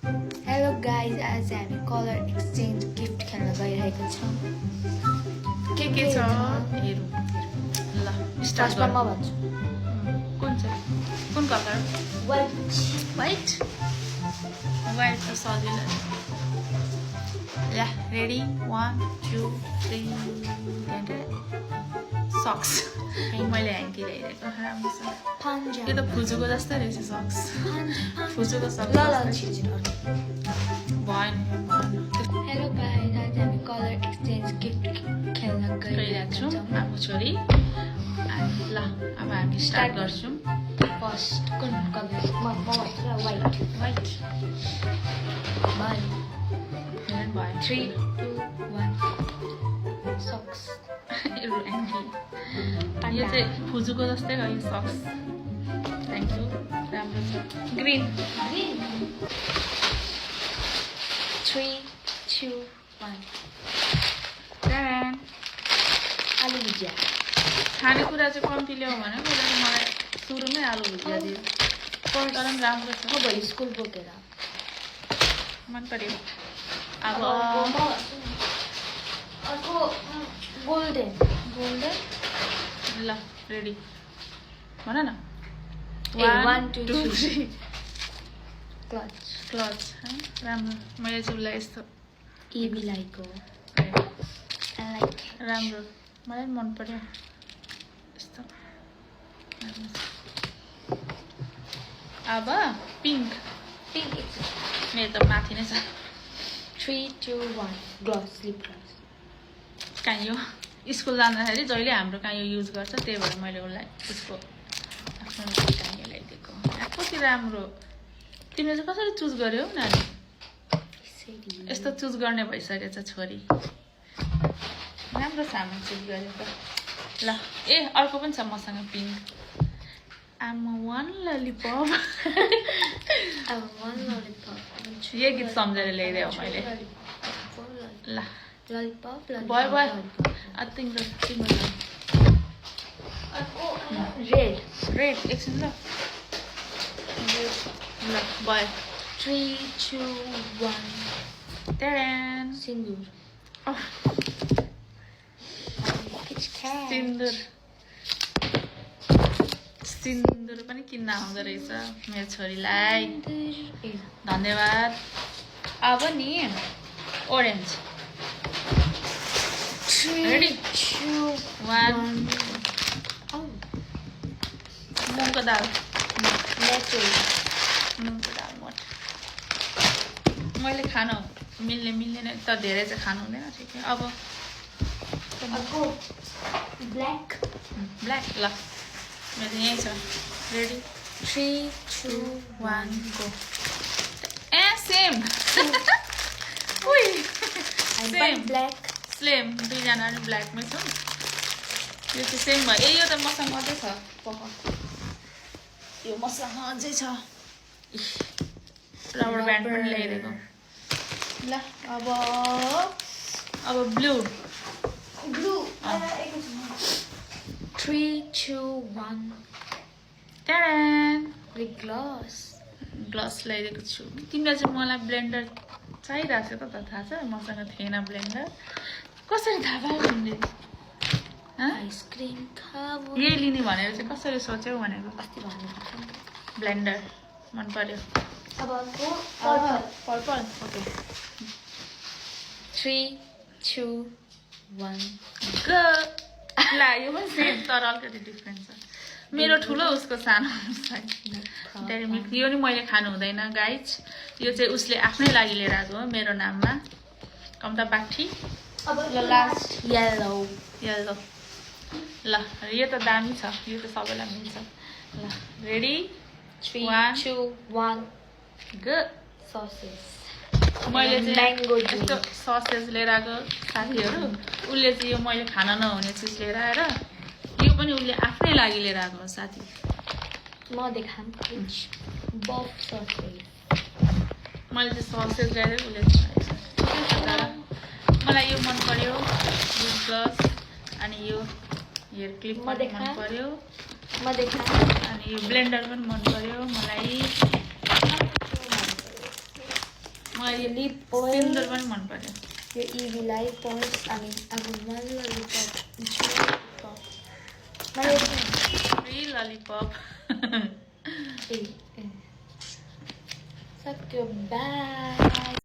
Hello guys, आज हामी colour exchange gift खेल्न गइरहेको छौँ। के छ हेरौँ ल स्टार्ट फर्स्टमा म गरौँ। भन्छु कुन कलर? वाइट। व्हाइट त सजिलो ल रेडी 1 2 3 सक्स मैले ह्याङ्की ल्याइदिएको राम्रो छ। पान्जा यो त फुजुको जस्तै रहेछ सक्स। फुजुको सक्स ल ल छिटो भएन हेलो गाइज, आज हामी कलर एक्सचेन्ज गिफ्ट खेल्न गइरहेको छौँ गइरहेको छौँ। आफू छोरी ल अब हामी स्टार्ट गर्छौँ। फर्स्ट कुन कलर? म भन्छु वाइट। व्हाइट 1 भयो 3 2 1 सक्स। यो चाहिँ फुजुको जस्तै हो यो सक्स। थ्याङ्क यू राम्रो छ। ग्रिन 3 2 1 आलु भुजिया। खानेकुरा चाहिँ कम्ती ल्याऊ भने मलाई सुरुमै आलु भुजिया दियो तर पनि राम्रो छ। म भोलि स्कुल बोकेर मन पर्यो। अब अर्को गोल्डन ल रेडी भन न। 1 2 2 3 क्लच क्लच राम्रो। मैले चाहिँ उसलाई यस्तो इबीलाईको राम्रो मलाई पनि मन पर्यो यस्तो। अब पिङ्क मेरो त माथि नै छ। 3 2 1 ग्लस लिप ग्लस। कहाँ यो स्कुल जाँदाखेरि जहिले हाम्रो कहाँ यो युज गर्छ, त्यही भएर मैले उसलाई उसको आफ्नो कहाँ ल्याइदिएको। कति राम्रो। तिमीले चाहिँ कसरी चुज गर्यौ नानी? यस्तो चुज गर्ने भइसकेछ छोरी। राम्रो सामान चुज गरेको। ल ए अर्को पनि छ मसँग पिङ्क। आम वान ललिपप। अब 1 ललिपप। यो गीत सम्झेर ल्याइदियो मैले। ल ललिपप भयो तिम्रो रेड एकछिन ल ल भयो 3 2 1 टेन सिन्दुर। सिन्दुर पनि किन्न आउँदो रहेछ मेरो छोरीलाई। धन्यवाद। अब नि ओरेन्ज रेडी 2 1 मुङको दाल मुङको दाल मट मैले खानु मिल्ने त धेरै चाहिँ खानु हुँदैन ठिकै। अब ब्ल्याक ब्ल्याक ल मेरो यहीँ छ रेडी 3 2 1 गो। ए सेम सेम ब्ल्याक सेम दुईजना पनि ब्ल्याकमै छौँ। यो चाहिँ सेम भयो। ए यो त मसँग अझै छ यो मसँग अझै छ। रबर ब्यान्ड पनि ल्याइदिएको। ल अब ब्लू 3 2 1 ट्यान ग्लास ल्याइदिएको छु। तिमीलाई चाहिँ मलाई ब्लेन्डर चाहिरहेको थियो त थाहा छ? मसँग थिएन ब्लेन्डर। कसरी थाहा पायो तिमीले? आइसक्रिम खाऊ। यही लिने भनेर चाहिँ कसरी सोच्यौ भनेको? अस्ति भन्नु ब्लेन्डर मन पर्यो। अब पर्पल ओके 3 2 1 गो। ल यो पनि सेम तर अलिकति डिफ्रेन्ट छ। मेरो ठुलो उसको सानो डेरी मिल्क। यो नि मैले खानु हुँदैन गाइज। यो चाहिँ उसले आफ्नै लागि लिएर आएको हो मेरो नाममा। कम्ता बाठी। ल लास्ट येलो ल यो त दामी छ। यो त सबैलाई मिल्छ। ल रेडी 3 2 1 गो। ससेज। मैले चाहिँ म्याङ्गो यस्तो ससेज लिएर आएको साथीहरू। उसले चाहिँ यो मैले खान नहुने चिज लिएर आएर यो पनि उसले आफ्नै लागि लिएर आएको हो साथी। म देखाम बफ ससेज। मैले चाहिँ ससेज ल्याएर उसले तर मलाई यो मन पर्यो लिप ग्लस। अनि यो हेयर क्लिप मन पर्यो। अनि यो ब्लेन्डर पनि मन पर्यो मलाई। मलाई लिप ओइल सिन्दुर पनि मन पर्यो यो इभीलाई पर्स अनि अब मलाई फ्री ललिपप सक्यो बाई